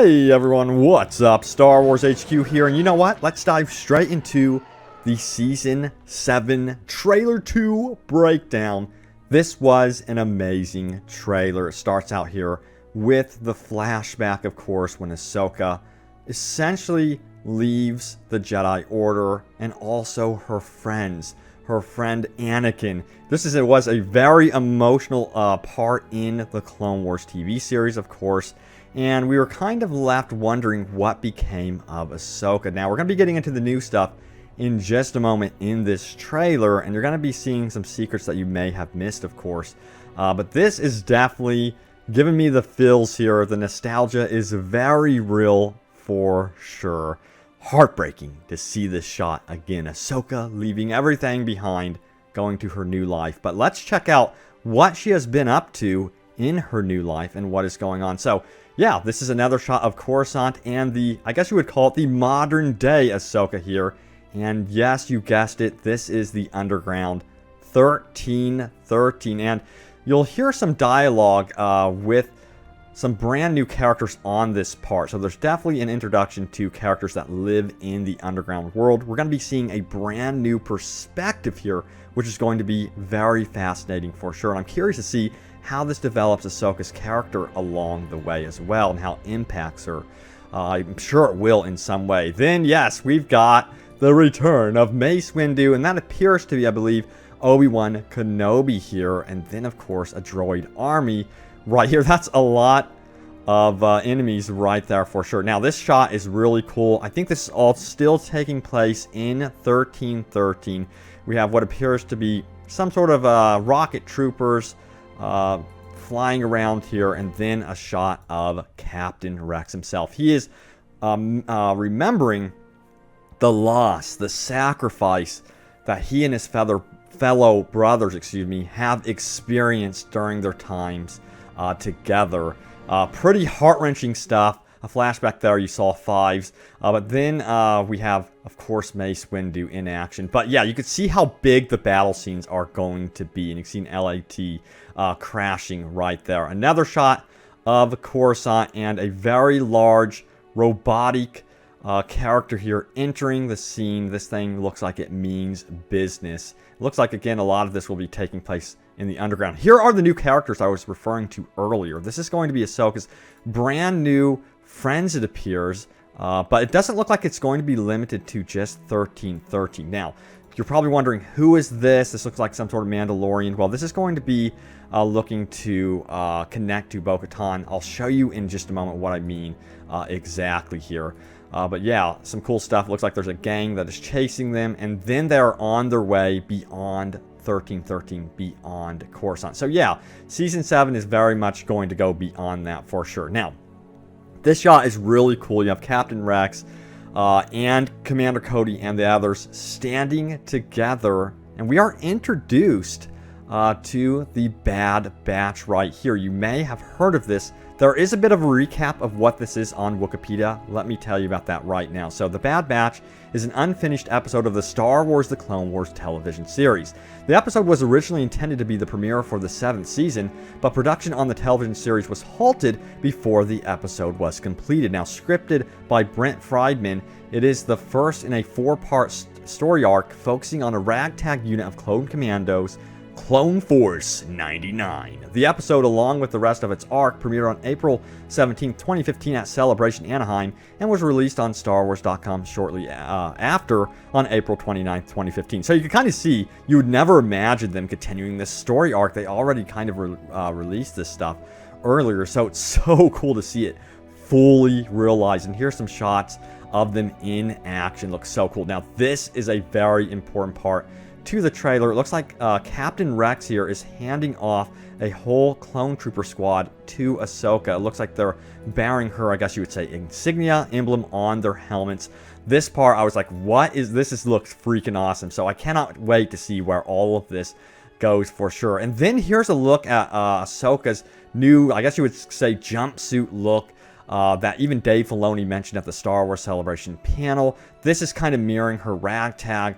Hey everyone, what's up? Star Wars HQ here, and you know what? Let's dive straight into the Season 7 Trailer 2 breakdown. This was an amazing trailer. It starts out here with the flashback, of course, when Ahsoka essentially leaves the Jedi Order and also her friends. Her friend Anakin. It was a very emotional part in the Clone Wars TV series, of course. And we were kind of left wondering what became of Ahsoka. Now, we're going to be getting into the new stuff in just a moment in this trailer. And you're going to be seeing some secrets that you may have missed, of course. But this is definitely giving me the feels here. The nostalgia is very real for sure. Heartbreaking to see this shot again. Ahsoka leaving everything behind, going to her new life. But let's check out what she has been up to in her new life and what is going on. So, yeah, this is another shot of Coruscant and I guess you would call it the modern day Ahsoka here. And yes, you guessed it, this is the Underground 1313. And you'll hear some dialogue with some brand new characters on this part. So there's definitely an introduction to characters that live in the underground world. We're going to be seeing a brand new perspective here, which is going to be very fascinating for sure. And I'm curious to see how this develops Ahsoka's character along the way as well, and how it impacts her. I'm sure it will in some way. Then, yes, we've got the return of Mace Windu, and that appears to be, I believe, Obi-Wan Kenobi here. And then, of course, a droid army right here. That's a lot of enemies right there for sure. Now, this shot is really cool. I think this is all still taking place in 1313. We have what appears to be some sort of rocket troopers flying around here, and then a shot of Captain Rex himself. He is remembering the loss, the sacrifice that he and his fellow brothers, have experienced during their times together. Pretty heart-wrenching stuff. A flashback there, you saw Fives. But then we have, of course, Mace Windu in action. But yeah, you can see how big the battle scenes are going to be. And you've seen LAT crashing right there. Another shot of Coruscant and a very large robotic character here entering the scene. This thing looks like it means business. It looks like, again, a lot of this will be taking place in the underground. Here are the new characters I was referring to earlier. This is going to be Ahsoka's brand new friends, it appears. But it doesn't look like it's going to be limited to just 1313. Now, you're probably wondering, who is this? This looks like some sort of Mandalorian. Well, this is going to be looking to connect to Bo-Katan. I'll show you in just a moment what I mean exactly here. But yeah, some cool stuff. Looks like there's a gang that is chasing them, and then they're on their way beyond 1313, beyond Coruscant. So yeah, Season 7 is very much going to go beyond that for sure. Now, this shot is really cool. You have Captain Rex and Commander Cody and the others standing together, and we are introduced to the Bad Batch right here. You may have heard of this. There is a bit of a recap of what this is on Wikipedia. Let me tell you about that right now. So, The Bad Batch is an unfinished episode of the Star Wars The Clone Wars television series. The episode was originally intended to be the premiere for the 7th season, but production on the television series was halted before the episode was completed. Now, scripted by Brent Friedman, it is the first in a 4-part story arc focusing on a ragtag unit of clone commandos, Clone Force 99. The episode, along with the rest of its arc, premiered on April 17, 2015 at Celebration Anaheim and was released on StarWars.com shortly after on April 29, 2015. So you can kind of see, you would never imagine them continuing this story arc. They already kind of released this stuff earlier, so it's so cool to see it fully realized. And here's some shots of them in action. Looks so cool. Now, this is a very important part to the trailer. It looks like Captain Rex here is handing off a whole clone trooper squad to Ahsoka. It looks like they're bearing her, I guess you would say, insignia emblem on their helmets. This part, I was like, what is this? This looks freaking awesome. So I cannot wait to see where all of this goes for sure. And then here's a look at Ahsoka's new, I guess you would say, jumpsuit look that even Dave Filoni mentioned at the Star Wars Celebration panel. This is kind of mirroring her ragtag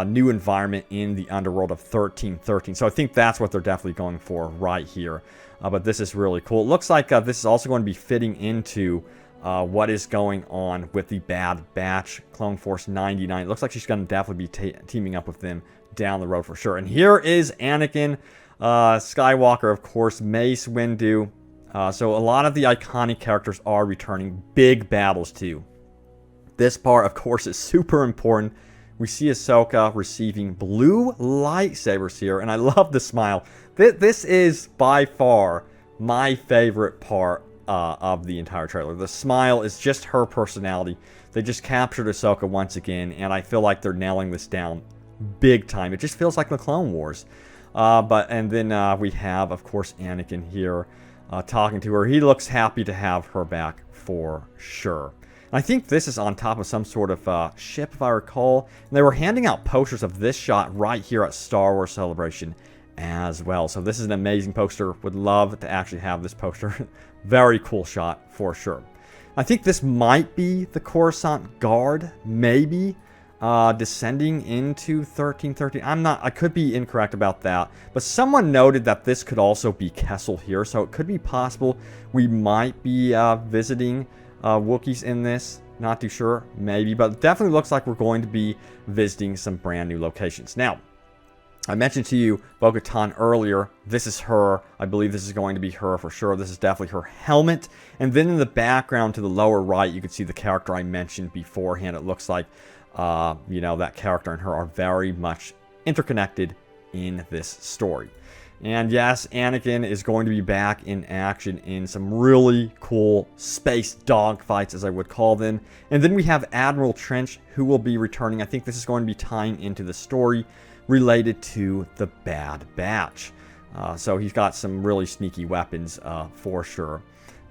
new environment in the underworld of 1313. So I think that's what they're definitely going for right here. But this is really cool. It looks like this is also going to be fitting into what is going on with the Bad Batch, Clone Force 99. It looks like she's going to definitely be teaming up with them down the road for sure. And here is Anakin Skywalker, of course, Mace Windu. So a lot of the iconic characters are returning. Big battles too. This part, of course, is super important. We see Ahsoka receiving blue lightsabers here, and I love the smile. This is by far my favorite part of the entire trailer. The smile is just her personality. They just captured Ahsoka once again, and I feel like they're nailing this down big time. It just feels like the Clone Wars. And then we have, of course, Anakin here talking to her. He looks happy to have her back for sure. I think this is on top of some sort of ship, if I recall. And they were handing out posters of this shot right here at Star Wars Celebration as well. So this is an amazing poster. Would love to actually have this poster. Very cool shot for sure. I think this might be the Coruscant Guard, maybe, descending into 1313. I could be incorrect about that. But someone noted that this could also be Kessel here. So it could be possible we might be visiting Wookiees in this. Not too sure, maybe, but it definitely looks like we're going to be visiting some brand new locations. Now, I mentioned to you Bo-Katan earlier. This is her. I believe this is going to be her for sure. This is definitely her helmet. And then in the background to the lower right, you can see the character I mentioned beforehand. It looks like, you know, that character and her are very much interconnected in this story. And yes, Anakin is going to be back in action in some really cool space dogfights, as I would call them. And then we have Admiral Trench, who will be returning. I think this is going to be tying into the story related to the Bad Batch. So he's got some really sneaky weapons for sure.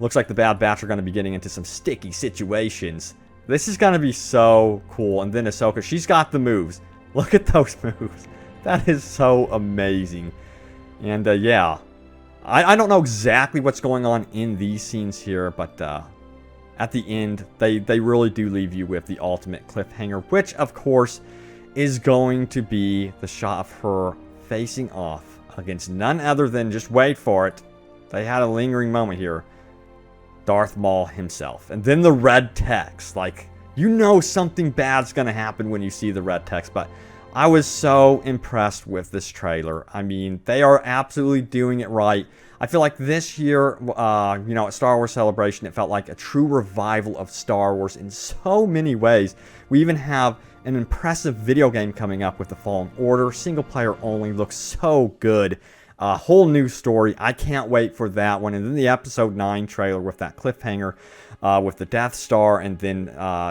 Looks like the Bad Batch are going to be getting into some sticky situations. This is going to be so cool. And then Ahsoka, she's got the moves. Look at those moves. That is so amazing. And yeah, I don't know exactly what's going on in these scenes here, but at the end, they really do leave you with the ultimate cliffhanger, which, of course, is going to be the shot of her facing off against none other than, just wait for it, they had a lingering moment here, Darth Maul himself. And then the red text, like, you know something bad's going to happen when you see the red text, but I was so impressed with this trailer. I mean, they are absolutely doing it right. I feel like this year, you know, at Star Wars Celebration, it felt like a true revival of Star Wars in so many ways. We even have an impressive video game coming up with the Fallen Order. Single player only, looks so good. A whole new story. I can't wait for that one. And then the Episode 9 trailer with that cliffhanger with the Death Star, and then,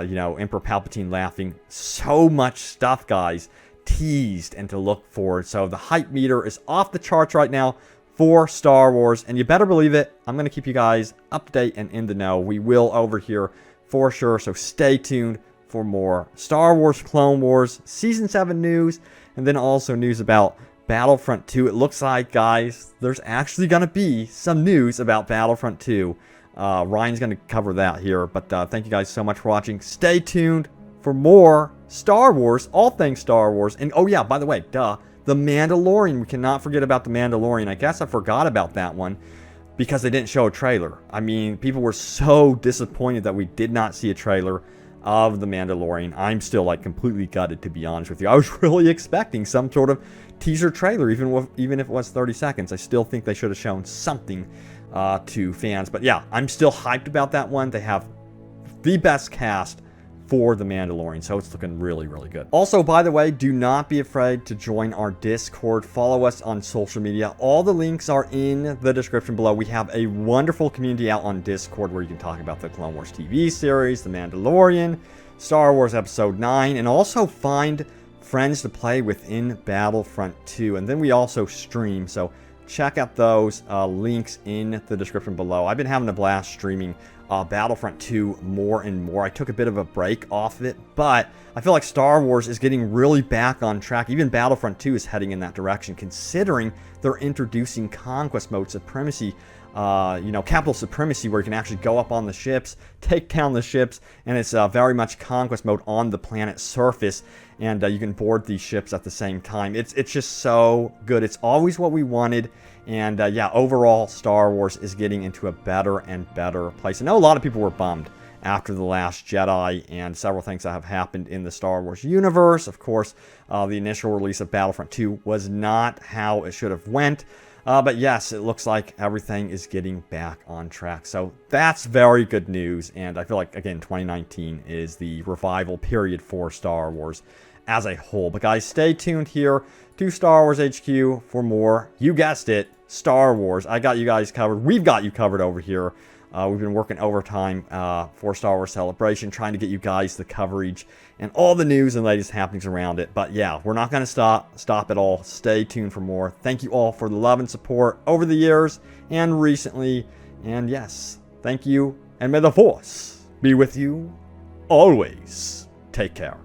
you know, Emperor Palpatine laughing. So much stuff, guys, teased and to look forward. So the hype meter is off the charts right now for Star Wars, and you better believe it, I'm going to keep you guys up to date and in the know. We will over here for sure, so stay tuned for more Star Wars Clone Wars Season 7 news, and then also news about Battlefront 2. It looks like, guys, there's actually going to be some news about Battlefront 2. Ryan's going to cover that here, but thank you guys so much for watching. Stay tuned for more Star Wars, all things Star Wars. And oh yeah, by the way, The Mandalorian. We cannot forget about The Mandalorian. I guess I forgot about that one because they didn't show a trailer. I mean, people were so disappointed that we did not see a trailer of The Mandalorian. I'm still like completely gutted, to be honest with you. I was really expecting some sort of teaser trailer, even if it was 30 seconds. I still think they should have shown something to fans. But yeah, I'm still hyped about that one. They have the best cast for The Mandalorian, so it's looking really, really good. Also, by the way, do not be afraid to join our Discord. Follow us on social media. All the links are in the description below. We have a wonderful community out on Discord where you can talk about the Clone Wars TV series, The Mandalorian, Star Wars Episode 9, and also find friends to play within Battlefront 2. And then we also stream, so check out those links in the description below. I've been having a blast streaming Battlefront 2 more and more. I took a bit of a break off of it, but I feel like Star Wars is getting really back on track. Even Battlefront 2 is heading in that direction, considering they're introducing Conquest Mode, Supremacy, you know, Capital Supremacy, where you can actually go up on the ships, take down the ships, and it's very much Conquest Mode on the planet's surface, and you can board these ships at the same time. It's just so good. It's always what we wanted. And yeah, overall, Star Wars is getting into a better and better place. I know a lot of people were bummed after The Last Jedi and several things that have happened in the Star Wars universe. Of course, the initial release of Battlefront 2 was not how it should have went. But yes, it looks like everything is getting back on track. So that's very good news. And I feel like, again, 2019 is the revival period for Star Wars as a whole. But guys, stay tuned here to Star Wars HQ for more. You guessed it, Star Wars. I got you guys covered. We've got you covered over here. We've been working overtime for Star Wars Celebration, trying to get you guys the coverage and all the news and latest happenings around it. But yeah, we're not going to stop at all. Stay tuned for more. Thank you all for the love and support over the years and recently. And yes, thank you. And may the Force be with you always. Take care.